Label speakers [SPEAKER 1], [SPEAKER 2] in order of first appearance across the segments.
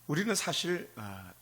[SPEAKER 1] 우리는 사실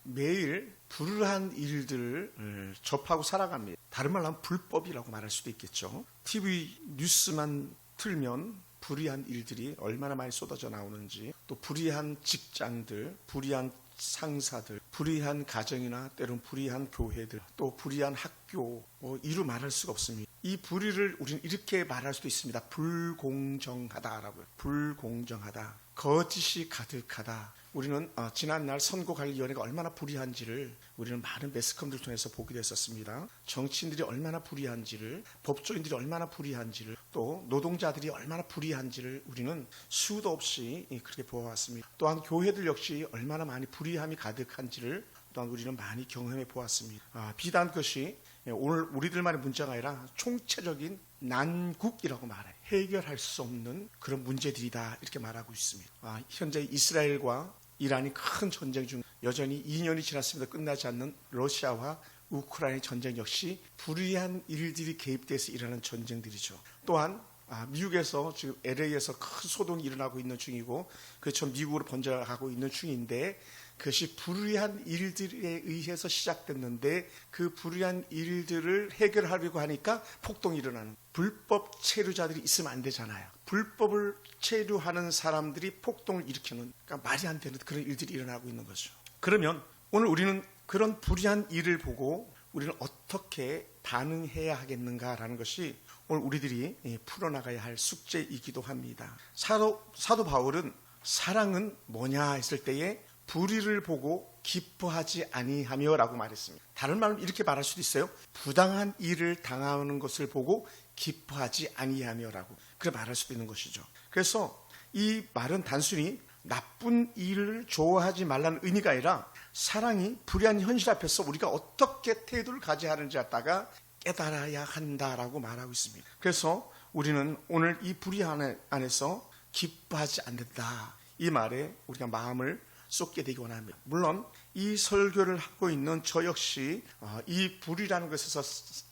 [SPEAKER 1] 매일 불우한 일들을 접하고 살아갑니다. 다른 말로 하면 불법이라고 말할 수도 있겠죠. TV 뉴스만 틀면 불의한 일들이 얼마나 많이 쏟아져 나오는지, 또 불의한 직장들, 불의한 상사들, 불의한 가정이나 때로는 불의한 교회들, 또 불의한 학교, 이루 말할 수가 없습니다. 이 불의를 우리는 이렇게 말할 수도 있습니다. 불공정하다라고요. 불공정하다. 거짓이 가득하다. 우리는 지난날 선거관리위원회가 얼마나 불의한지를 우리는 많은 매스컴들을 통해서 보게 됐었습니다. 정치인들이 얼마나 불의한지를, 법조인들이 얼마나 불의한지를, 또 노동자들이 얼마나 불의한지를 우리는 수도 없이 그렇게 보아왔습니다. 또한 교회들 역시 얼마나 많이 불의함이 가득한지를 또한 우리는 많이 경험해 보았습니다. 비단 그것이 오늘 우리들만의 문제가 아니라 총체적인 난국이라고 말해 해결할 수 없는 그런 문제들이다 이렇게 말하고 있습니다. 현재 이스라엘과 이란이 큰 전쟁 중 여전히 2년이 지났습니다. 끝나지 않는 러시아와 우크라이나 전쟁 역시 불의한 일들이 개입돼서 일어나는 전쟁들이죠. 또한 미국에서 지금 LA에서 큰 소동이 일어나고 있는 중이고 그처럼 미국으로 번져가고 있는 중인데 그것이 불의한 일들에 의해서 시작됐는데 그 불의한 일들을 해결하려고 하니까 폭동이 일어나는, 불법 체류자들이 있으면 안 되잖아요. 불법을 체류하는 사람들이 폭동을 일으키는, 그러니까 말이 안 되는 그런 일들이 일어나고 있는 거죠. 그러면 오늘 우리는 그런 불의한 일을 보고 우리는 어떻게 반응해야 하겠는가라는 것이 오늘 우리들이 풀어나가야 할 숙제이기도 합니다. 사도 바울은 사랑은 뭐냐 했을 때에 불의를 보고 기뻐하지 아니하며 라고 말했습니다. 다른 말로 이렇게 말할 수도 있어요. 부당한 일을 당하는 것을 보고 기뻐하지 아니하며 라고 그렇게 말할 수도 있는 것이죠. 그래서 이 말은 단순히 나쁜 일을 좋아하지 말라는 의미가 아니라 사랑이 불의한 현실 앞에서 우리가 어떻게 태도를 가져야 하는지 갖다가 깨달아야 한다라고 말하고 있습니다. 그래서 우리는 오늘 이 불의 안에서 기뻐하지 않는다 이 말에 우리가 마음을 쏟게 되기 원합니다. 물론 이 설교를 하고 있는 저 역시 이 불의라는 것에서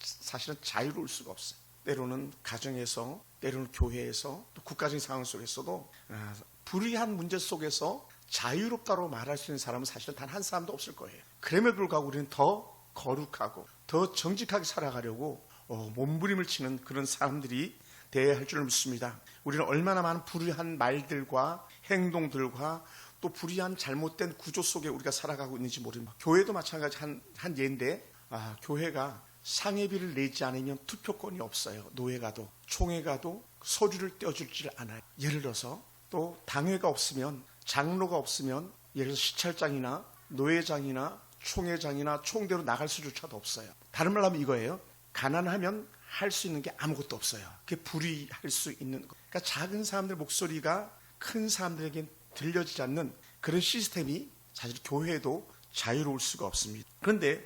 [SPEAKER 1] 사실은 자유로울 수가 없어요. 때로는 가정에서, 때로는 교회에서, 또 국가적인 상황 속에서도 불의한 문제 속에서 자유롭다고 말할 수 있는 사람은 사실은 단 한 사람도 없을 거예요. 그럼에도 불구하고 우리는 더 거룩하고 더 정직하게 살아가려고 몸부림을 치는 그런 사람들이 되어야 할 줄 믿습니다. 우리는 얼마나 많은 불의한 말들과 행동들과 또 불의한 잘못된 구조 속에 우리가 살아가고 있는지 모릅니다. 교회도 마찬가지 한 예인데 교회가 상해비를 내지 않으면 투표권이 없어요. 노예 가도 총회 가도 서류를 떼어주질 않아요. 예를 들어서 또 당회가 없으면, 장로가 없으면 예를 들어서 시찰장이나 노회장이나 총회장이나 총대로 나갈 수조차도 없어요. 다른 말로 하면 이거예요. 가난하면 할 수 있는 게 아무것도 없어요. 그게 불의할 수 있는 것. 그러니까 작은 사람들 목소리가 큰 사람들에겐 들려지지 않는 그런 시스템이 사실 교회도 자유로울 수가 없습니다. 그런데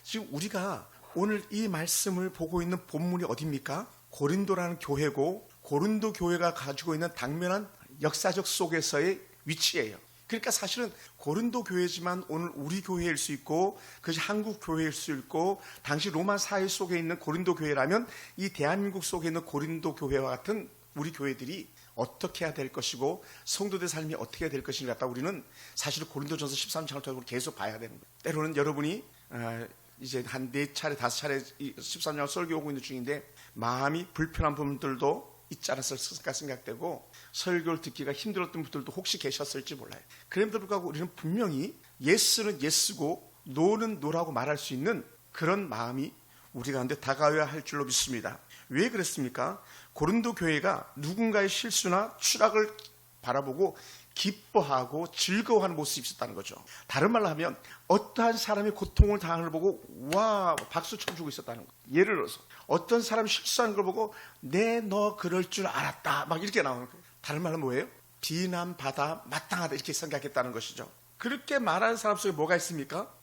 [SPEAKER 1] 지금 우리가 오늘 이 말씀을 보고 있는 본문이 어디입니까? 고린도라는 교회고 고린도 교회가 가지고 있는 당면한 역사적 속에서의 위치예요. 그러니까 사실은 고린도 교회지만 오늘 우리 교회일 수 있고 그것이 한국 교회일 수 있고 당시 로마 사회 속에 있는 고린도 교회라면 이 대한민국 속에 있는 고린도 교회와 같은 우리 교회들이 어떻게 해야 될 것이고 성도들 삶이 어떻게 해야 될 것인가 갖다 우리는 사실 고린도전서 13장을 통해서 계속 봐야 되는 거예요. 때로는 여러분이 이제 한 4차례 5차례 13장을 설교하고 있는 중인데 마음이 불편한 부분들도 있지 않았을까 생각되고 설교를 듣기가 힘들었던 분들도 혹시 계셨을지 몰라요. 그럼에도 불구하고 우리는 분명히 예스는 예스고 노는 노라고 말할 수 있는 그런 마음이 우리 가운데 다가와야 할 줄로 믿습니다. 왜 그랬습니까? 고린도 교회가 누군가의 실수나 추락을 바라보고 기뻐하고 즐거워하는 모습이 있었다는 거죠. 다른 말로 하면 어떠한 사람이 고통을 당하는 걸 보고 와 박수 쳐주고 있었다는 거예요. 예를 들어서 어떤 사람이 실수하는 걸 보고 너 그럴 줄 알았다 막 이렇게 나오는 거예요. 다른 말로 뭐예요? 비난받아 마땅하다 이렇게 생각했다는 것이죠. 그렇게 말하는 사람 속에 뭐가 있습니까?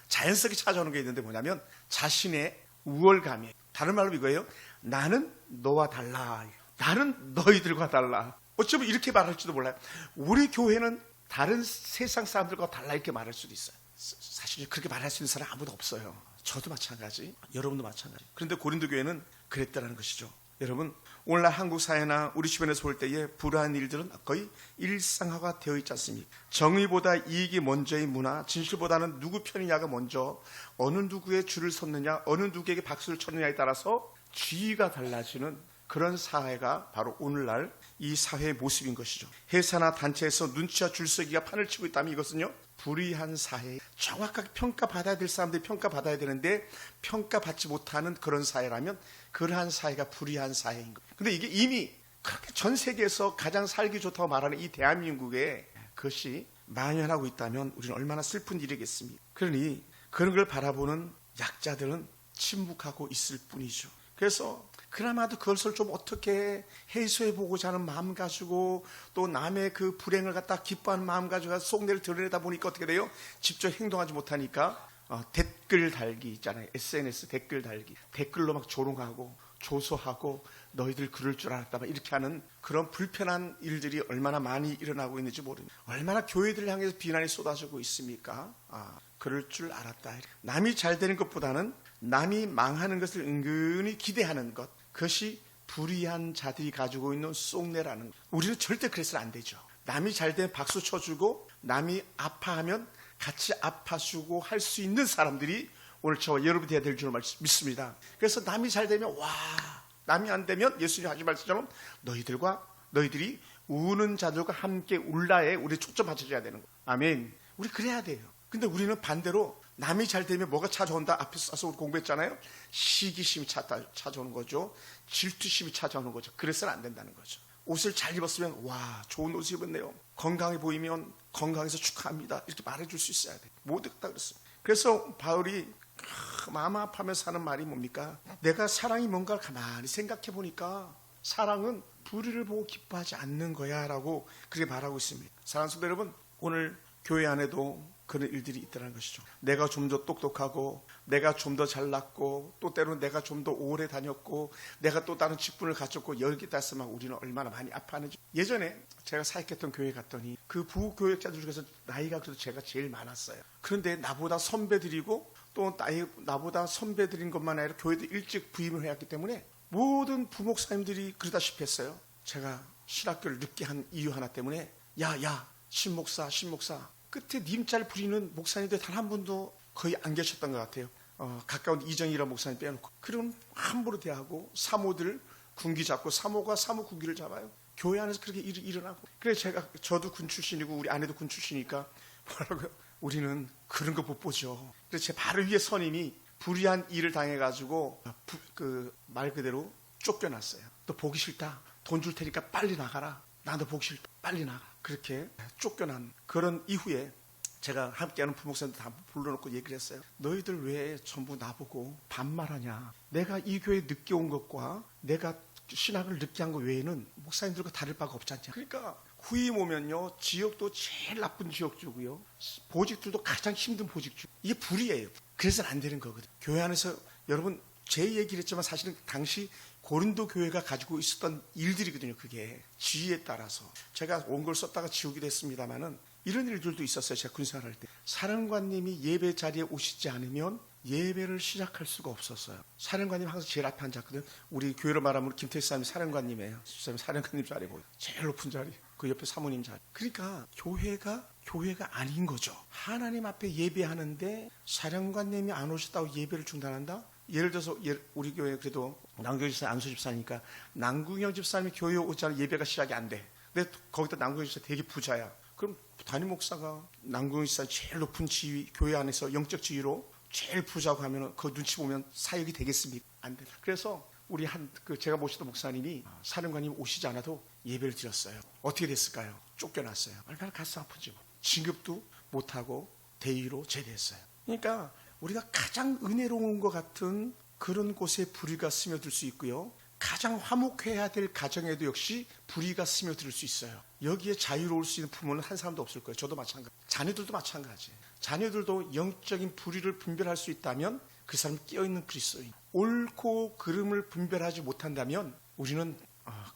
[SPEAKER 1] 자연스럽게 찾아오는 게 있는데 뭐냐면 자신의 우월감이에요. 다른 말로 이거예요. 나는 너와 달라. 나는 너희들과 달라. 어쩌면 이렇게 말할지도 몰라요. 우리 교회는 다른 세상 사람들과 달라 이렇게 말할 수도 있어요. 사실 그렇게 말할 수 있는 사람 아무도 없어요. 저도 마찬가지, 여러분도 마찬가지. 그런데 고린도 교회는 그랬다는 것이죠. 여러분, 오늘날 한국 사회나 우리 주변에서 볼 때에 불우한 일들은 거의 일상화가 되어 있지 않습니까? 정의보다 이익이 먼저의 문화, 진실보다는 누구 편이냐가 먼저, 어느 누구의 줄을 섰느냐, 어느 누구에게 박수를 쳤느냐에 따라서 지위가 달라지는 그런 사회가 바로 오늘날 이 사회의 모습인 것이죠. 회사나 단체에서 눈치와 줄서기가 판을 치고 있다면 이것은요, 불의한 사회, 정확하게 평가받아야 될 사람들이 평가받아야 되는데 평가받지 못하는 그런 사회라면 그러한 사회가 불의한 사회인 거예요. 근데 이게 이미 그렇게 전 세계에서 가장 살기 좋다고 말하는 이 대한민국에 그것이 만연하고 있다면 우리는 얼마나 슬픈 일이겠습니까? 그러니 그런 걸 바라보는 약자들은 침묵하고 있을 뿐이죠. 그래서 그나마도 그것을 좀 어떻게 해소해보고자 하는 마음 가지고 또 남의 그 불행을 갖다 기뻐하는 마음 가지고 속내를 드러내다 보니까 어떻게 돼요? 직접 행동하지 못하니까 댓글 달기 있잖아요. SNS 댓글 달기. 댓글로 막 조롱하고 조소하고 너희들 그럴 줄 알았다 막 이렇게 하는 그런 불편한 일들이 얼마나 많이 일어나고 있는지 모릅니다. 얼마나 교회들을 향해서 비난이 쏟아지고 있습니까? 그럴 줄 알았다. 남이 잘 되는 것보다는 남이 망하는 것을 은근히 기대하는 것, 그것이 불의한 자들이 가지고 있는 속내라는 것. 우리는 절대 그래서는 안 되죠. 남이 잘 되면 박수 쳐주고 남이 아파하면 같이 아파주고 할 수 있는 사람들이 오늘 저와 여러분이 되어야 될 줄 믿습니다. 그래서 남이 잘 되면 와, 남이 안 되면 예수님 하신 말씀처럼 너희들이 우는 자들과 함께 울라에 우리 초점 맞춰줘야 되는 거예요. 아멘. 우리 그래야 돼요. 근데 우리는 반대로 남이 잘 되면 뭐가 찾아온다? 앞에 써서 우리 공부했잖아요. 시기심이 찾아오는 거죠. 질투심이 찾아오는 거죠. 그래서는 안 된다는 거죠. 옷을 잘 입었으면 와, 좋은 옷을 입었네요. 건강해 보이면 건강해서 축하합니다. 이렇게 말해줄 수 있어야 돼요. 모두 다 그렇습니다. 그래서 바울이 마음 아파하면서 하는 말이 뭡니까? 내가 사랑이 뭔가 가만히 생각해 보니까 사랑은 불의를 보고 기뻐하지 않는 거야 라고 그렇게 말하고 있습니다. 사랑하는 성도 여러분, 오늘 교회 안에도 그런 일들이 있다는 것이죠. 내가 좀 더 똑똑하고 내가 좀 더 잘났고 또 때로는 내가 좀 더 오래 다녔고 내가 또 다른 직분을 가졌고 여기에 따라서 막 우리는 얼마나 많이 아파하는지. 예전에 제가 사역했던 교회 갔더니 그 부교역자들 중에서 나이가 그래도 제가 제일 많았어요. 그런데 나보다 선배들이고 또 나보다 선배들인 것만 아니라 교회도 일찍 부임을 해왔기 때문에 모든 부목사님들이 그러다시피 했어요. 제가 신학교를 늦게 한 이유 하나 때문에 야 신목사 끝에 님자를 부리는 목사님들 단 한 분도 거의 안 계셨던 것 같아요. 가까운 이정희라는 목사님 빼놓고. 그럼 함부로 대하고 사모들 군기 잡고 사모가 사모 군기를 잡아요. 교회 안에서 그렇게 일이 일어나고. 그래서 저도 군 출신이고 우리 아내도 군 출신이니까 뭐라고요? 우리는 그런 거 못 보죠. 그래서 제 바로 위에 선임이 불의한 일을 당해가지고 말 그대로 쫓겨났어요. 너 보기 싫다. 돈 줄 테니까 빨리 나가라. 나도 보기 싫다. 빨리 나가. 그렇게 쫓겨난 그런 이후에 제가 함께하는 부목사님들 다 불러놓고 얘기를 했어요. 너희들 왜 전부 나보고 반말하냐. 내가 이 교회에 늦게 온 것과 내가 신학을 늦게 한 것 외에는 목사님들과 다를 바가 없지 않냐. 그러니까 후임 오면요, 지역도 제일 나쁜 지역주고요, 보직들도 가장 힘든 보직주. 이게 불이에요. 그래서는 안 되는 거거든요. 교회 안에서 여러분 제 얘기를 했지만 사실은 당시 고린도 교회가 가지고 있었던 일들이거든요. 그게 지위에 따라서 제가 온 걸 썼다가 지우기도 했습니다만은 이런 일들도 있었어요. 제가 군생활할 때 사령관님이 예배 자리에 오시지 않으면 예배를 시작할 수가 없었어요. 사령관님 항상 제일 앞에 앉았거든요. 우리 교회로 말하면 김태희 사람이 사령관님이에요. 사령관님 자리에 보여요. 제일 높은 자리, 그 옆에 사모님 자리. 그러니까 교회가 아닌 거죠. 하나님 앞에 예배하는데 사령관님이 안 오셨다고 예배를 중단한다? 예를 들어서 우리 교회 그래도 남궁영 집사, 안수 집사니까 남궁영 집사님이 교회에 오지 않으면 예배가 시작이 안 돼. 근데 거기다 남궁영 집사 되게 부자야. 그럼 담임 목사가 남궁영 집사 제일 높은 지위, 교회 안에서 영적 지위로 제일 부자고 하면 그 눈치 보면 사역이 되겠습니까? 안 돼. 그래서 우리 제가 모시던 목사님이 사령관님 오시지 않아도 예배를 드렸어요. 어떻게 됐을까요? 쫓겨났어요. 얼마나 가슴 아픈지. 진급도 못하고 대위로 제대했어요. 그러니까 우리가 가장 은혜로운 것 같은 그런 곳에 불의가 스며들 수 있고요. 가장 화목해야 될 가정에도 역시 불의가 스며들 수 있어요. 여기에 자유로울 수 있는 부모는 한 사람도 없을 거예요. 저도 마찬가지. 자녀들도 마찬가지. 자녀들도 영적인 불의를 분별할 수 있다면 그 사람은 깨어있는 그리스도인. 옳고 그름을 분별하지 못한다면 우리는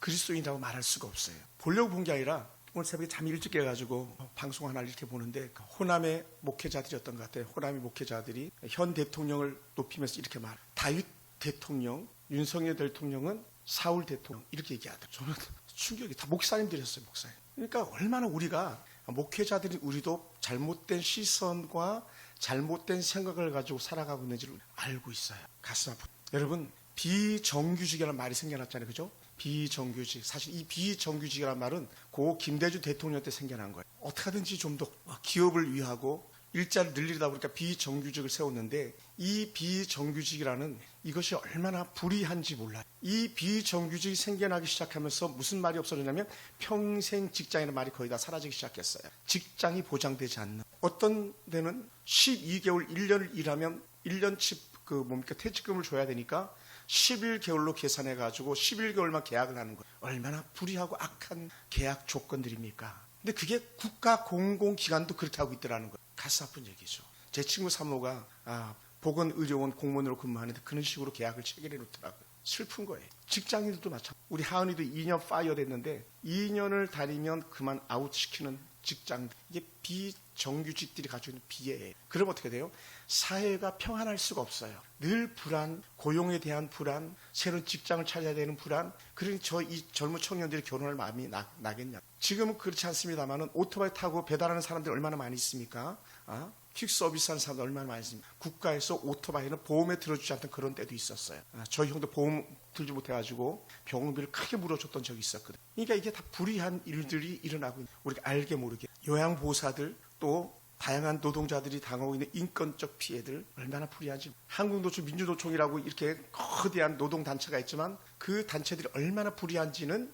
[SPEAKER 1] 그리스도인이라고 말할 수가 없어요. 보려고 본 게 아니라 오늘 새벽에 잠이 일찍 깨가지고 방송 하나 이렇게 보는데 호남의 목회자들이었던 것 같아요. 호남의 목회자들이 현 대통령을 높이면서 이렇게 말해요. 다윗 대통령, 윤석열 대통령은 사울 대통령 이렇게 얘기하더라고요. 저는 충격이 다 목사님들이었어요. 목사님. 그러니까 얼마나 우리가 목회자들이 우리도 잘못된 시선과 잘못된 생각을 가지고 살아가고 있는지를 알고 있어요. 가슴 아프다. 여러분 비정규직이라는 말이 생겨났잖아요. 그죠? 비정규직. 사실 이 비정규직이라는 말은 고 김대중 대통령 때 생겨난 거예요. 어떻게 하든지 좀 더 기업을 위하고 일자를 늘리다 보니까 비정규직을 세웠는데 이 비정규직이라는 이것이 얼마나 불이한지 몰라요. 이 비정규직이 생겨나기 시작하면서 무슨 말이 없어졌냐면 평생 직장이라는 말이 거의 다 사라지기 시작했어요. 직장이 보장되지 않는. 어떤 데는 12개월 1년을 일하면 1년치 퇴직금을 줘야 되니까 11개월로 계산해가지고 11개월만 계약을 하는 거예요. 얼마나 불이하고 악한 계약 조건들입니까? 근데 그게 국가 공공기관도 그렇게 하고 있더라는 거예요. 가슴 아픈 얘기죠. 제 친구 사모가 보건의료원 공무원으로 근무하는데 그런 식으로 계약을 체결해 놓더라고요. 슬픈 거예요. 직장인들도 마찬가지. 우리 하은이도 2년 파이어 됐는데 2년을 다니면 그만 아웃시키는 직장. 이게 비정규직들이 가지고 있는 비애예요. 그럼 어떻게 돼요? 사회가 평안할 수가 없어요. 늘 불안, 고용에 대한 불안, 새로운 직장을 찾아야 되는 불안. 그러니 이 젊은 청년들이 결혼할 마음이 나겠냐. 지금은 그렇지 않습니다만은 오토바이 타고 배달하는 사람들이 얼마나 많이 있습니까? 퀵 서비스하는 사람들 얼마나 많이 있습니까? 국가에서 오토바이는 보험에 들어주지 않던 그런 때도 있었어요. 저희 형도 보험 들지 못해가지고 병원비를 크게 물어줬던 적이 있었거든요. 그러니까 이게 다 불이한 일들이 일어나고 있는, 우리가 알게 모르게 요양보호사들 또 다양한 노동자들이 당하고 있는 인권적 피해들 얼마나 불이한지. 한국노총 민주노총이라고 이렇게 거대한 노동단체가 있지만 그 단체들이 얼마나 불이한지는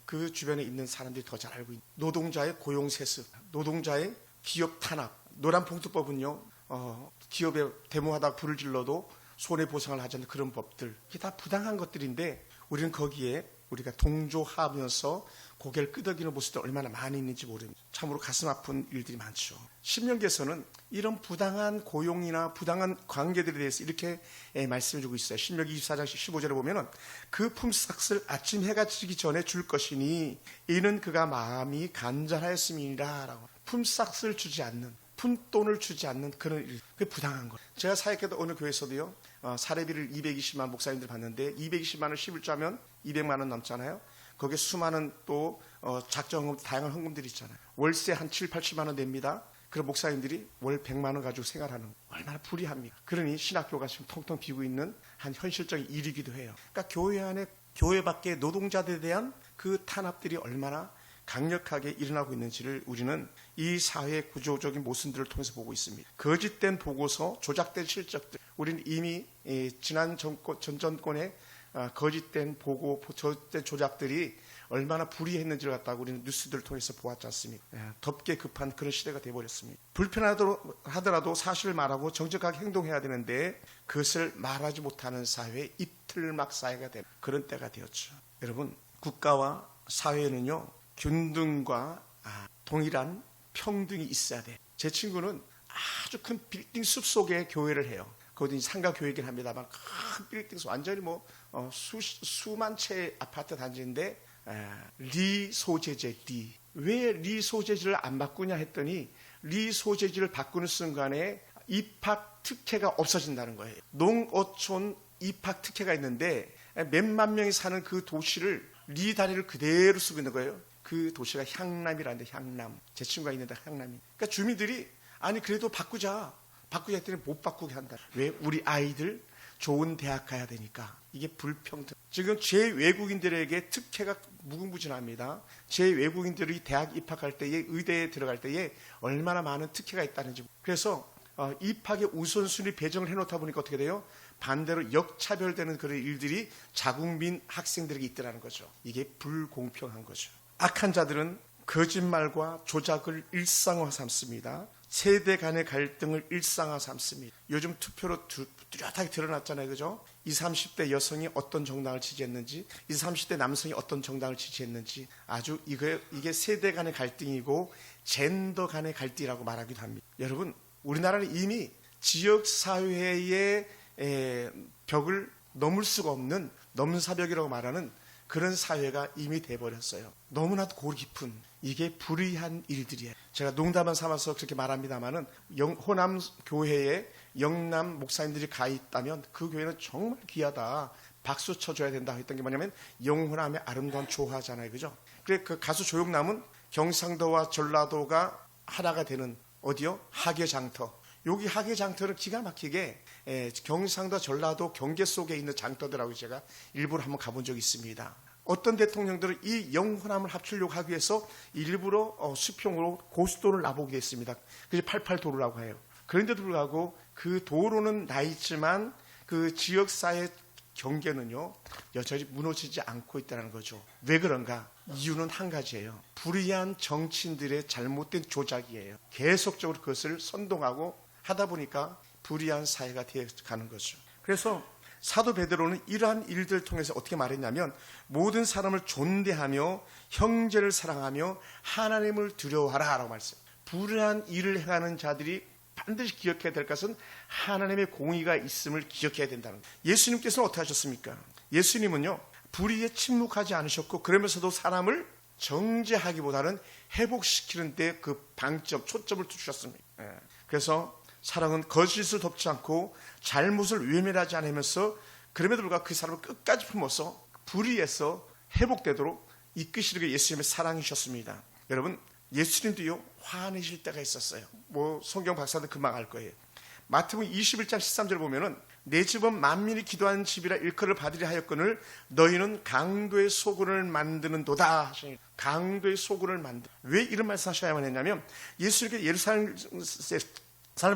[SPEAKER 1] 그 주변에 있는 사람들이 더 잘 알고 있는. 노동자의 고용세습, 노동자의 기업 탄압. 노란봉투법은요, 기업에 데모하다 불을 질러도 손해보상을 하지 않는 그런 법들. 이게 다 부당한 것들인데 우리는 거기에 우리가 동조하면서 고개를 끄덕이는 모습도 얼마나 많이 있는지 모릅니다. 참으로 가슴 아픈 일들이 많죠. 신명기에서는 이런 부당한 고용이나 부당한 관계들에 대해서 이렇게 말씀해 주고 있어요. 신명기 24장 15절에 보면은 그 품삯을 아침 해가 지기 전에 줄 것이니 이는 그가 마음이 간절하였음이니라 라고. 품삯을 주지 않는, 푼돈을 주지 않는 그런 일, 그게 부당한 거예요. 제가 사역해도 어느 교회에서도요, 사례비를 220만 목사님들 받는데 220만 원 11조 하면 200만 원 넘잖아요. 거기에 수많은 또 작정금, 다양한 헌금들이 있잖아요. 월세 한 7, 80만 원 냅니다. 그럼 목사님들이 월 100만 원 가지고 생활하는 거. 얼마나 불이합니까? 그러니 신학교가 지금 텅텅 비고 있는 한 현실적인 일이기도 해요. 그러니까 교회 안에, 교회 밖의 노동자들에 대한 그 탄압들이 얼마나 강력하게 일어나고 있는지를 우리는 이 사회의 구조적인 모순들을 통해서 보고 있습니다. 거짓된 보고서, 조작된 실적들. 우리는 이미 지난 전 정권의 거짓된 보고, 거짓된 조작들이 얼마나 불이했는지를 갖다가 우리는 뉴스들을 통해서 보았지 않습니까? 덥게 급한 그런 시대가 되어버렸습니다. 불편하더라도 사실을 말하고 정직하게 행동해야 되는데 그것을 말하지 못하는 사회의 이틀막 사회가 된 그런 때가 되었죠. 여러분, 국가와 사회는요, 균등과 동일한 평등이 있어야 돼. 제 친구는 아주 큰 빌딩 숲 속에 교회를 해요. 거기 상가 교회이긴 합니다만 큰 빌딩 숲, 완전히 수만 채의 아파트 단지인데 리 소재지. 왜 리 소재지를 안 바꾸냐 했더니 리 소재지를 바꾸는 순간에 입학 특혜가 없어진다는 거예요. 농어촌 입학 특혜가 있는데 몇만 명이 사는 그 도시를 리 단위를 그대로 쓰고 있는 거예요. 그 도시가 향남이라는데, 향남. 제 친구가 있는데 향남이. 그러니까 주민들이 아니 그래도 바꾸자 했더니 못 바꾸게 한다. 왜? 우리 아이들 좋은 대학 가야 되니까. 이게 불평등. 지금 제 외국인들에게 특혜가 무궁무진합니다. 제 외국인들이 대학 입학할 때에, 의대에 들어갈 때에 얼마나 많은 특혜가 있다는지. 그래서 입학의 우선순위 배정을 해놓다 보니까 어떻게 돼요? 반대로 역차별되는 그런 일들이 자국민 학생들에게 있더라는 거죠. 이게 불공평한 거죠. 악한 자들은 거짓말과 조작을 일상화 삼습니다. 세대 간의 갈등을 일상화 삼습니다. 요즘 투표로 뚜렷하게 드러났잖아요. 그죠? 20, 30대 여성이 어떤 정당을 지지했는지, 20, 30대 남성이 어떤 정당을 지지했는지, 아주 이게 세대 간의 갈등이고 젠더 간의 갈등이라고 말하기도 합니다. 여러분, 우리나라는 이미 지역사회의 벽을 넘을 수가 없는 넘사벽이라고 말하는 그런 사회가 이미 돼버렸어요. 너무나도 골 깊은, 이게 불의한 일들이에요. 제가 농담만 삼아서 그렇게 말합니다만은 호남 교회에 영남 목사님들이 가 있다면 그 교회는 정말 귀하다, 박수 쳐줘야 된다 했던 게 뭐냐면 영혼함의 아름다운 조화잖아요. 그죠? 그래 그 가수 조용남은 경상도와 전라도가 하나가 되는 어디요? 하계장터. 여기 하계장터를 기가 막히게 경상도 전라도 경계 속에 있는 장터들하고 제가 일부러 한번 가본 적이 있습니다. 어떤 대통령들은 이 영혼함을 합치려고 하기 위해서 일부러 수평으로 고속도로를 나보게 했습니다. 그게 88도로라고 해요. 그런데도 불구하고 그 도로는 나 있지만 그 지역사회 경계는요 여전히 무너지지 않고 있다는 거죠. 왜 그런가? 이유는 한 가지예요. 불의한 정치인들의 잘못된 조작이에요. 계속적으로 그것을 선동하고 하다 보니까 불의한 사회가 되어가는 거죠. 그래서 사도 베드로는 이러한 일들을 통해서 어떻게 말했냐면 모든 사람을 존대하며 형제를 사랑하며 하나님을 두려워하라 라고 말했어요. 불의한 일을 행하는 자들이 반드시 기억해야 될 것은 하나님의 공의가 있음을 기억해야 된다는 거예요. 예수님께서는 어떻게 하셨습니까? 예수님은요 불의에 침묵하지 않으셨고 그러면서도 사람을 정죄하기보다는 회복시키는 데 그 방점, 초점을 두셨습니다. 그래서 사랑은 거짓을 덮지 않고 잘못을 외면하지 않으면서 그럼에도 불구하고 그 사람을 끝까지 품어서 불의에서 회복되도록 이끄시는 게 예수님의 사랑이셨습니다. 여러분 예수님도요 화내실 때가 있었어요. 성경 박사들 금방 알 거예요. 마태복음 21장 13절 보면은 내 집은 만민이 기도하는 집이라 일컬을 받으리 하였거늘 너희는 강도의 소굴을 만드는도다 하시니 강도의 소굴을 왜 이런 말씀하셔야만 했냐면 예수님께서 예루살렘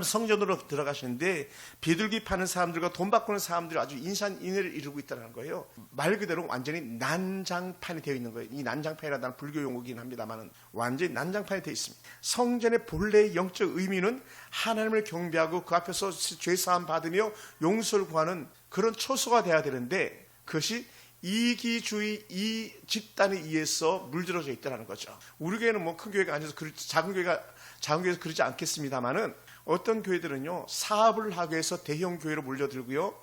[SPEAKER 1] 성전으로 들어가시는데 비둘기 파는 사람들과 돈 바꾸는 사람들이 아주 인산인해를 이루고 있다는 거예요. 말 그대로 완전히 난장판이 되어 있는 거예요. 이 난장판이라는 불교 용어이긴 합니다만 완전히 난장판이 되어 있습니다. 성전의 본래의 영적 의미는 하나님을 경배하고 그 앞에서 죄사함 받으며 용서를 구하는 그런 처소가 돼야 되는데 그것이 이기주의 이 집단에 의해서 물들어져 있다는 거죠. 우리 교회는 큰 교회가 아니어서 작은 교회에서 그러지 않겠습니다만은 어떤 교회들은요 사업을 하기 위해서 대형 교회로 몰려들고요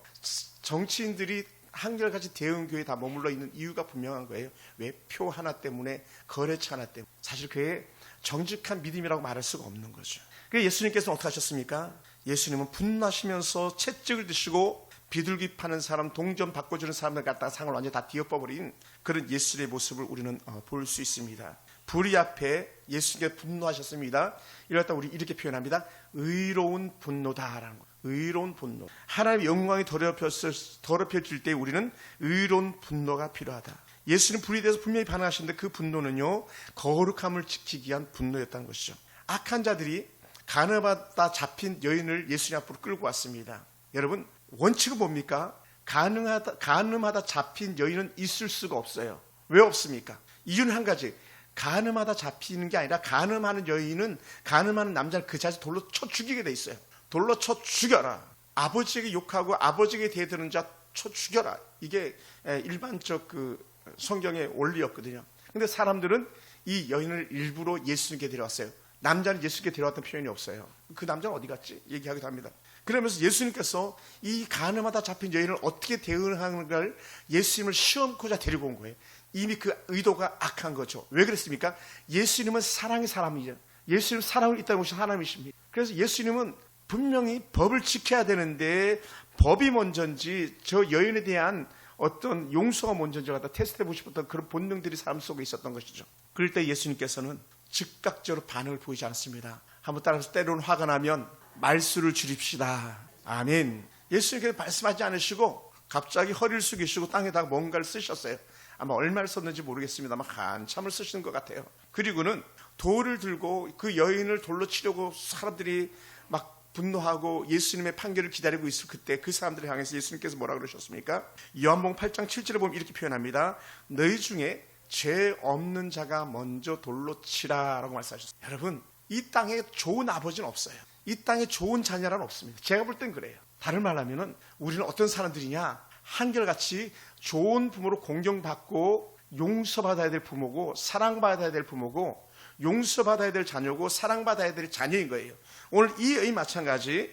[SPEAKER 1] 정치인들이 한결같이 대형 교회에 다 머물러 있는 이유가 분명한 거예요. 왜? 표 하나 때문에, 거래처 하나 때문에. 사실 그게 정직한 믿음이라고 말할 수가 없는 거죠. 그래서 예수님께서는 어떻게 하셨습니까? 예수님은 분노하시면서 채찍을 드시고 비둘기 파는 사람, 동전 바꿔주는 사람들 갖다가 상을 완전히 다 뒤엎어버린 그런 예수의 모습을 우리는 볼 수 있습니다. 불의 앞에 예수님께서 분노하셨습니다. 이럴 때 우리 이렇게 표현합니다. 의로운 분노다라는 거. 의로운 분노. 하나님의 영광이 더럽혀질 때 우리는 의로운 분노가 필요하다. 예수는 불의에 대해서 분명히 반응하시는데 그 분노는요 거룩함을 지키기 위한 분노였다는 것이죠. 악한 자들이 간음하다 잡힌 여인을 예수님 앞으로 끌고 왔습니다. 여러분 원칙은 뭡니까? 간음하다 잡힌 여인은 있을 수가 없어요. 왜 없습니까? 이유는 한 가지. 간음하다 잡히는 게 아니라 간음하는 여인은 간음하는 남자를 그 자리에서 돌로 쳐 죽이게 돼 있어요. 돌로 쳐 죽여라. 아버지에게 욕하고 아버지에게 대드는 자 쳐 죽여라. 이게 일반적 그 성경의 원리였거든요. 근데 사람들은 이 여인을 일부러 예수님께 데려왔어요. 남자는 예수님께 데려왔던 표현이 없어요. 그 남자는 어디 갔지? 얘기하기도 합니다. 그러면서 예수님께서 이 간음하다 잡힌 여인을 어떻게 대응하는 걸 예수님을 시험코자 데리고 온 거예요. 이미 그 의도가 악한 거죠. 왜 그랬습니까? 예수님은 사랑의 사람이죠. 예수님 사랑을 있다는 것이 하나님이십니다. 그래서 예수님은 분명히 법을 지켜야 되는데 법이 먼저인지 저 여인에 대한 어떤 용서가 먼저인지 갖다 테스트해보고 싶었던 그런 본능들이 사람 속에 있었던 것이죠. 그럴 때 예수님께서는 즉각적으로 반응을 보이지 않습니다. 한번 따라서 때로는 화가 나면 말수를 줄입시다. 아멘. 예수님께서 말씀하지 않으시고 갑자기 허리를 숙이시고 땅에다가 뭔가를 쓰셨어요. 아마 얼마를 썼는지 모르겠습니다만 한참을 쓰시는 것 같아요. 그리고는 돌을 들고 그 여인을 돌로 치려고 사람들이 막 분노하고 예수님의 판결을 기다리고 있을 그때 그 사람들을 향해서 예수님께서 뭐라 그러셨습니까? 요한복음 8장 7절에 보면 이렇게 표현합니다. 너희 중에 죄 없는 자가 먼저 돌로 치라라고 말씀하셨어요. 여러분 이 땅에 좋은 아버지는 없어요. 이 땅에 좋은 자녀란 없습니다. 제가 볼 땐 그래요. 다른 말 하면은 우리는 어떤 사람들이냐? 한결같이 좋은 부모로 공경받고 용서받아야 될 부모고 사랑받아야 될 부모고 용서받아야 될 자녀고 사랑받아야 될 자녀인 거예요. 오늘 이 여인 마찬가지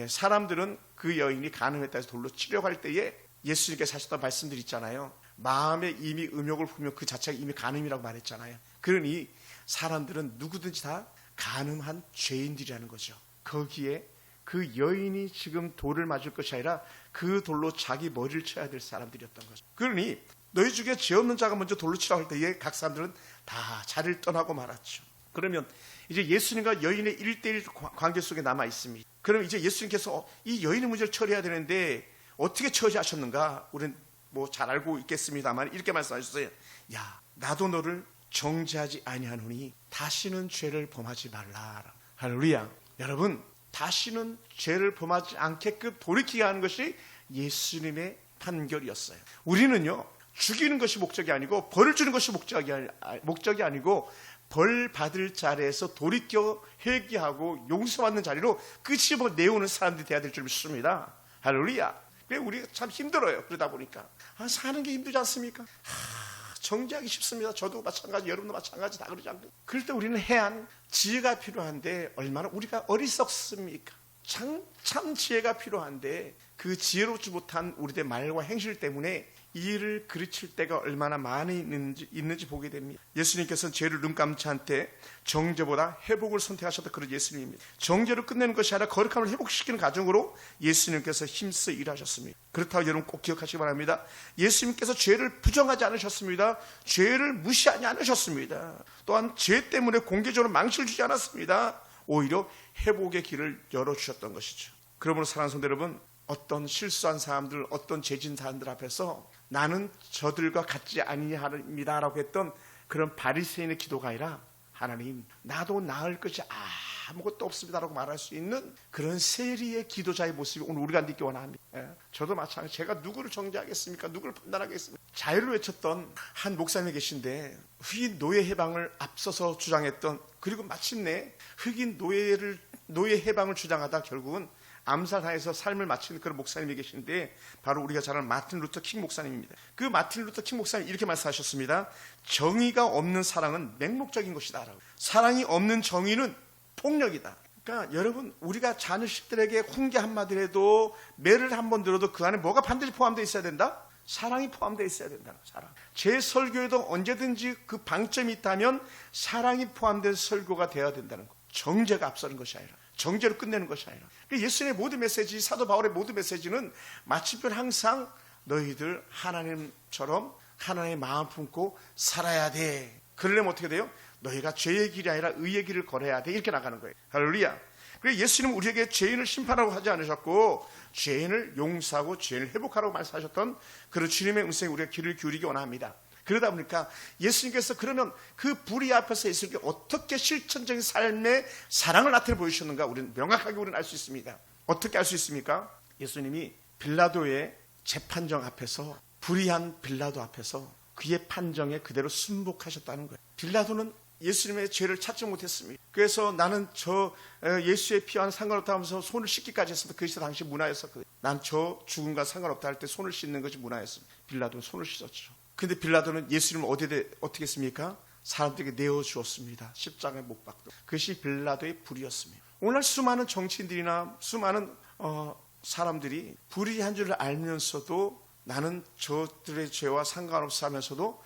[SPEAKER 1] 사람들은 그 여인이 간음했다 해서 돌로 치려고 할 때에 예수님께서 하셨던 말씀들이 있잖아요. 마음에 이미 음욕을 품으면 그 자체가 이미 간음이라고 말했잖아요. 그러니 사람들은 누구든지 다 간음한 죄인들이라는 거죠. 거기에 그 여인이 지금 돌을 맞을 것이 아니라 그 돌로 자기 머리를 쳐야 될 사람들이었던 거죠. 그러니 너희 중에 죄 없는 자가 먼저 돌로 치라고 할 때에 각 사람들은 다 자리를 떠나고 말았죠. 그러면 이제 예수님과 여인의 1대1 관계 속에 남아 있습니다. 그럼 이제 예수님께서 이 여인의 문제를 처리해야 되는데 어떻게 처리하셨는가? 우리는 뭐 잘 알고 있겠습니다만 이렇게 말씀하셨어요. 야, 나도 너를 정죄하지 아니하노니 다시는 죄를 범하지 말라. 할렐루야. 여러분, 다시는 죄를 범하지 않게끔 돌이키게 하는 것이 예수님의 판결이었어요. 우리는요, 죽이는 것이 목적이 아니고 벌을 주는 것이 목적이 아니고 벌 받을 자리에서 돌이켜 회개하고 용서받는 자리로 끄집어 내오는 사람들이 돼야 될 줄 믿습니다. 할렐루야. 우리가 참 힘들어요. 그러다 보니까 사는 게 힘들지 않습니까? 정죄하기 쉽습니다. 저도 마찬가지, 여러분도 마찬가지 다 그러지 않고. 그럴 때 우리는 해안 지혜가 필요한데 얼마나 우리가 어리석습니까? 참 지혜가 필요한데 그 지혜롭지 못한 우리들의 말과 행실 때문에 이를 그르칠 때가 얼마나 많이 있는지 보게 됩니다. 예수님께서는 죄를 눈 감지 않되 정죄보다 회복을 선택하셨다. 그런 예수님입니다. 정죄를 끝내는 것이 아니라 거룩함을 회복시키는 과정으로 예수님께서 힘써 일하셨습니다. 그렇다고 여러분 꼭 기억하시기 바랍니다. 예수님께서 죄를 부정하지 않으셨습니다. 죄를 무시하지 않으셨습니다. 또한 죄 때문에 공개적으로 망치를 주지 않았습니다. 오히려 회복의 길을 열어주셨던 것이죠. 그러므로 사랑하는 성도 여러분, 어떤 실수한 사람들, 어떤 죄진 사람들 앞에서 나는 저들과 같지 아니합니다라고 했던 그런 바리새인의 기도가 아니라 하나님, 나도 나을 것이 아무것도 없습니다라고 말할 수 있는 그런 세리의 기도자의 모습이 오늘 우리가 느끼기 원합니다. 저도 마찬가지. 제가 누구를 정죄하겠습니까? 누구를 판단하겠습니까? 자유를 외쳤던 한 목사님이 계신데 흑인 노예 해방을 앞서서 주장했던, 그리고 마침내 흑인 노예 해방을 주장하다 결국은 암살당해서 삶을 마치는 그런 목사님이 계신데 바로 우리가 잘 아는 마틴 루터 킹 목사님입니다. 그 마틴 루터 킹 목사님이 이렇게 말씀하셨습니다. 정의가 없는 사랑은 맹목적인 것이다. 사랑이 없는 정의는 폭력이다. 그러니까 여러분, 우리가 자녀식들에게 훈계 한마디라도 매를 한번 들어도 그 안에 뭐가 반드시 포함되어 있어야 된다? 사랑이 포함되어 있어야 된다는 사랑. 제 설교에도 언제든지 그 방점이 있다면 사랑이 포함된 설교가 되어야 된다는 것. 정죄가 앞서는 것이 아니라, 정죄를 끝내는 것이 아니라. 예수님의 모든 메시지, 사도 바울의 모든 메시지는 마침표는 항상 너희들 하나님처럼 하나님의 마음 품고 살아야 돼. 그러려면 어떻게 돼요? 너희가 죄의 길이 아니라 의의 길을 걸어야 돼. 이렇게 나가는 거예요. 할렐루야. 그래서 예수님은 우리에게 죄인을 심판하고 하지 않으셨고 죄인을 용서하고 죄인을 회복하라고 말씀하셨던 그런 주님의 음성에 우리가 귀를 기울이기 원합니다. 그러다 보니까 예수님께서 그러면 그 불의 앞에서 예수님께 어떻게 실천적인 삶의 사랑을 나타내 보이셨는가, 우리는 명확하게 우리는 알 수 있습니다. 어떻게 알 수 있습니까? 예수님이 빌라도의 재판정 앞에서, 불의한 빌라도 앞에서 그의 판정에 그대로 순복하셨다는 거예요. 빌라도는 예수님의 죄를 찾지 못했습니다. 그래서 나는 저 예수의 피와는 상관없다 하면서 손을 씻기까지 했습니다. 그것이 당시 문화였었거든요. 난 저 죽음과 상관없다 할 때 손을 씻는 것이 문화였습니다. 빌라도는 손을 씻었죠. 근데 빌라도는 예수님을 어떻게 했습니까? 사람들에게 내어주었습니다. 십자가에 못 박도. 그것이 빌라도의 불이었습니다. 오늘 수많은 정치인들이나 수많은 사람들이 불의한 줄을 알면서도 나는 저들의 죄와 상관없어 하면서도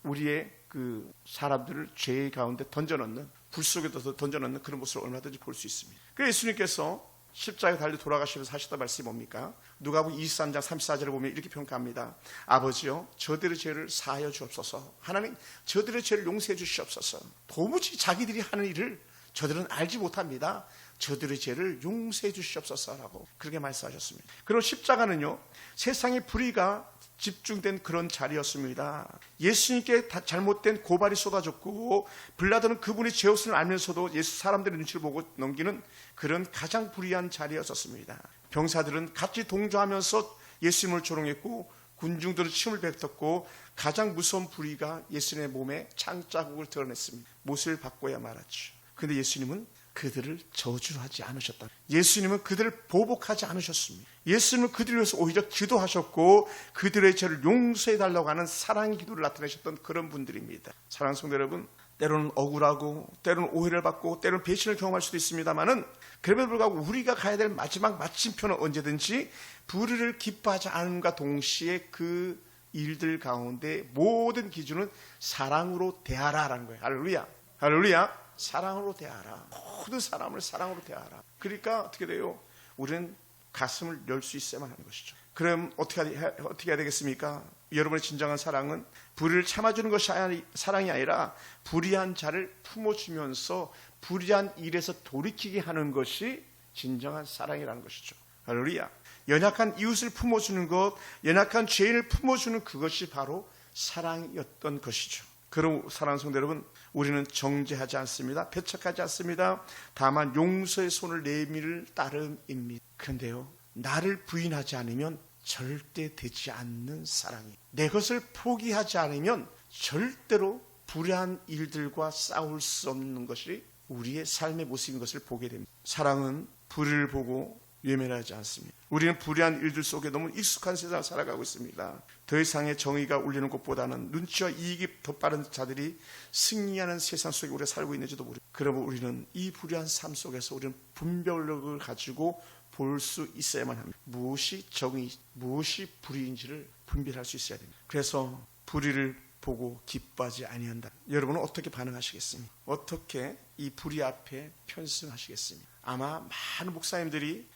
[SPEAKER 1] 우리의 그 사람들을 죄 가운데 던져넣는, 불 속에도 던져넣는 그런 모습을 얼마든지 볼 수 있습니다. 그래서 예수님께서 십자가에 달려 돌아가시면서 하셨던 말씀이 뭡니까? 누가복음 23장 34절을 보면 이렇게 평가합니다. 아버지요, 저들의 죄를 사하여 주옵소서. 하나님, 저들의 죄를 용서해 주시옵소서. 도무지 자기들이 하는 일을 저들은 알지 못합니다. 저들의 죄를 용서해 주시옵소서라고 그렇게 말씀하셨습니다. 그리고 십자가는요, 세상의 불의가 집중된 그런 자리였습니다. 예수님께 잘못된 고발이 쏟아졌고 빌라도는 그분이 죄 없음을 알면서도 예수 사람들의 눈치를 보고 넘기는 그런 가장 불의한 자리였었습니다. 병사들은 같이 동조하면서 예수님을 조롱했고 군중들은 침을 뱉었고 가장 무서운 불의가 예수님의 몸에 창자국을 드러냈습니다. 못을 바꿔야 말았죠. 그런데 예수님은 그들을 저주하지 않으셨다. 예수님은 그들을 보복하지 않으셨습니다. 예수님은 그들을 위해서 오히려 기도하셨고 그들의 죄를 용서해달라고 하는 사랑의 기도를 나타내셨던 그런 분들입니다. 사랑하는 성도 여러분, 때로는 억울하고 때로는 오해를 받고 때로는 배신을 경험할 수도 있습니다만은 그럼에도 불구하고 우리가 가야 될 마지막 마침표는 언제든지 불의를 기뻐하지 않음과 동시에 그 일들 가운데 모든 기준은 사랑으로 대하라라는 거예요. 할렐루야. 할렐루야. 사랑으로 대하라. 모든 사람을 사랑으로 대하라. 그러니까 어떻게 돼요? 우리는 가슴을 열 수 있어야만 하는 것이죠. 그럼 어떻게 해야 되겠습니까? 여러분의 진정한 사랑은 불의를 참아주는 것이 사랑이 아니라 불의한 자를 품어주면서 불의한 일에서 돌이키게 하는 것이 진정한 사랑이라는 것이죠. 할렐루야. 연약한 이웃을 품어주는 것, 연약한 죄인을 품어주는 그것이 바로 사랑이었던 것이죠. 그럼 사랑하는 성도 여러분, 우리는 정죄하지 않습니다. 배척하지 않습니다. 다만 용서의 손을 내밀 따름입니다. 그런데요, 나를 부인하지 않으면 절대 되지 않는 사랑이, 내 것을 포기하지 않으면 절대로 불의한 일들과 싸울 수 없는 것이 우리의 삶의 모습인 것을 보게 됩니다. 사랑은 불의를 보고 외면하지 않습니다. 우리는 불의한 일들 속에 너무 익숙한 세상을 살아가고 있습니다. 더 이상의 정의가 울리는 것보다는 눈치와 이익이 더 빠른 자들이 승리하는 세상 속에 우리가 살고 있는지도 모릅니다. 그러면 우리는 이 불의한 삶 속에서 우리는 분별력을 가지고 볼 수 있어야만 합니다. 무엇이 정의, 무엇이 불의인지를 분별할 수 있어야 됩니다. 그래서 불의를 보고 기뻐하지 아니한다. 여러분은 어떻게 반응하시겠습니까? 어떻게 이 불의 앞에 편승하시겠습니까? 아마 많은 목사님들이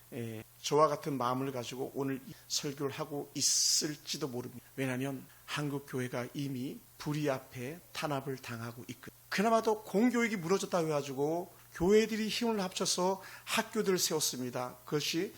[SPEAKER 1] 저와 같은 마음을 가지고 오늘 이 설교를 하고 있을지도 모릅니다. 왜냐하면 한국 교회가 이미 불의 앞에 탄압을 당하고 있거든요. 그나마도 공교육이 무너졌다고 해가지고 교회들이 힘을 합쳐서 학교들을 세웠습니다. 그것이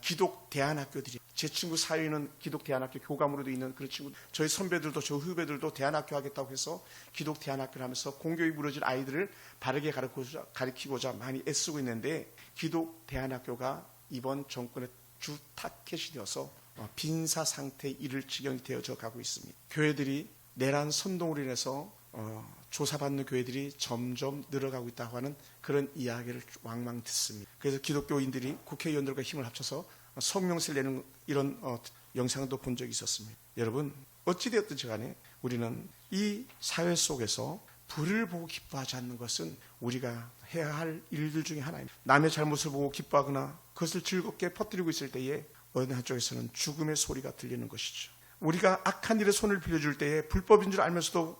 [SPEAKER 1] 기독 대안학교들이, 제 친구 사위는 기독 대안학교 교감으로도 있는 그런 친구, 저희 선배들도 저 후배들도 대안학교 하겠다고 해서 기독 대안학교를 하면서 공교육이 무너진 아이들을 바르게 가르치고자 많이 애쓰고 있는데, 기독 대안학교가 이번 정권의 주 타켓이 되어서 빈사 상태에 이를 지경이 되어져 가고 있습니다. 교회들이 내란 선동으로 인해서 조사받는 교회들이 점점 늘어가고 있다고 하는 그런 이야기를 왕왕 듣습니다. 그래서 기독교인들이 국회의원들과 힘을 합쳐서 성명서를 내는 이런 영상도 본 적이 있었습니다. 여러분, 어찌되었든지 간에 우리는 이 사회 속에서 불을 보고 기뻐하지 않는 것은 우리가 해야 할 일들 중에 하나입니다. 남의 잘못을 보고 기뻐하거나 그것을 즐겁게 퍼뜨리고 있을 때에 어느 한쪽에서는 죽음의 소리가 들리는 것이죠. 우리가 악한 일에 손을 빌려줄 때에 불법인 줄 알면서도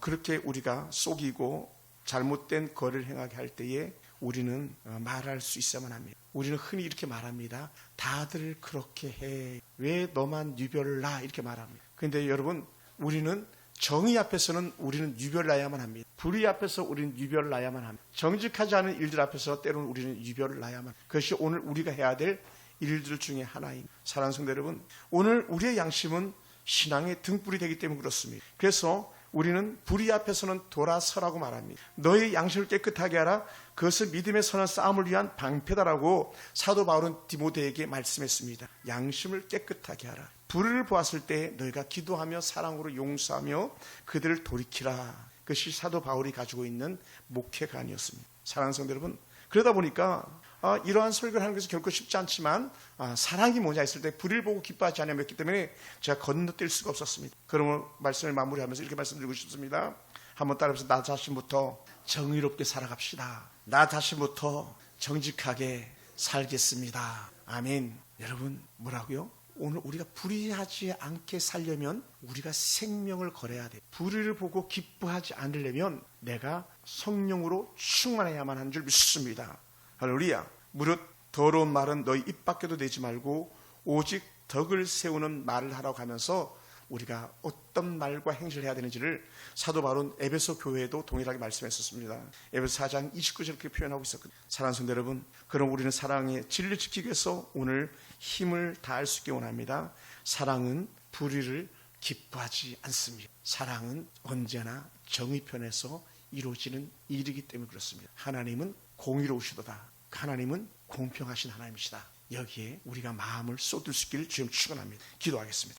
[SPEAKER 1] 그렇게 우리가 속이고 잘못된 거를 행하게 할 때에 우리는 말할 수 있어야만 합니다. 우리는 흔히 이렇게 말합니다. 다들 그렇게 해. 왜 너만 유별나? 이렇게 말합니다. 그런데 여러분, 우리는 정의 앞에서는 우리는 유별나야만 합니다. 불의 앞에서 우리는 유별나야만 합니다. 정직하지 않은 일들 앞에서 때로는 우리는 유별나야만 합니다. 그것이 오늘 우리가 해야 될 일들 중에 하나입니다. 사랑하는 성도 여러분, 오늘 우리의 양심은 신앙의 등불이 되기 때문에 그렇습니다. 그래서 우리는 불의 앞에서는 돌아서라고 말합니다. 너의 양심을 깨끗하게 하라. 그것은 믿음의 선한 싸움을 위한 방패다라고 사도 바울은 디모데에게 말씀했습니다. 양심을 깨끗하게 하라. 불의를 보았을 때 너희가 기도하며 사랑으로 용서하며 그들을 돌이키라. 그것이 사도 바울이 가지고 있는 목회관이었습니다. 사랑하는 성도 여러분, 그러다 보니까 이러한 설교를 하는 것이 결코 쉽지 않지만 사랑이 뭐냐 했을 때 불의를 보고 기뻐하지 않았기 때문에 제가 건너뛸 수가 없었습니다. 그러면 말씀을 마무리하면서 이렇게 말씀드리고 싶습니다. 한번 따라해서 나 자신부터 정의롭게 살아갑시다. 나 자신부터 정직하게 살겠습니다. 아멘. 여러분, 뭐라고요? 오늘 우리가 불의하지 않게 살려면 우리가 생명을 걸어야 돼. 불의를 보고 기뻐하지 않으려면 내가 성령으로 충만해야만 하는 줄 믿습니다. 할렐루야. 무릇 더러운 말은 너희 입 밖에도 내지 말고 오직 덕을 세우는 말을 하라고 하면서 우리가 어떤 말과 행실을 해야 되는지를 사도 바울은 에베소 교회에도 동일하게 말씀했었습니다. 에베소 4장 29절 이렇게 표현하고 있었거든요. 사랑하는 성도 여러분, 그럼 우리는 사랑의 진리를 지키기 위해서 오늘 힘을 다할 수 있게 원합니다. 사랑은 불의를 기뻐하지 않습니다. 사랑은 언제나 정의 편에서 이루어지는 일이기 때문에 그렇습니다. 하나님은 공의로우시도다. 하나님은 공평하신 하나님이시다. 여기에 우리가 마음을 쏟을 수 있기를 주님 축원합니다. 기도하겠습니다.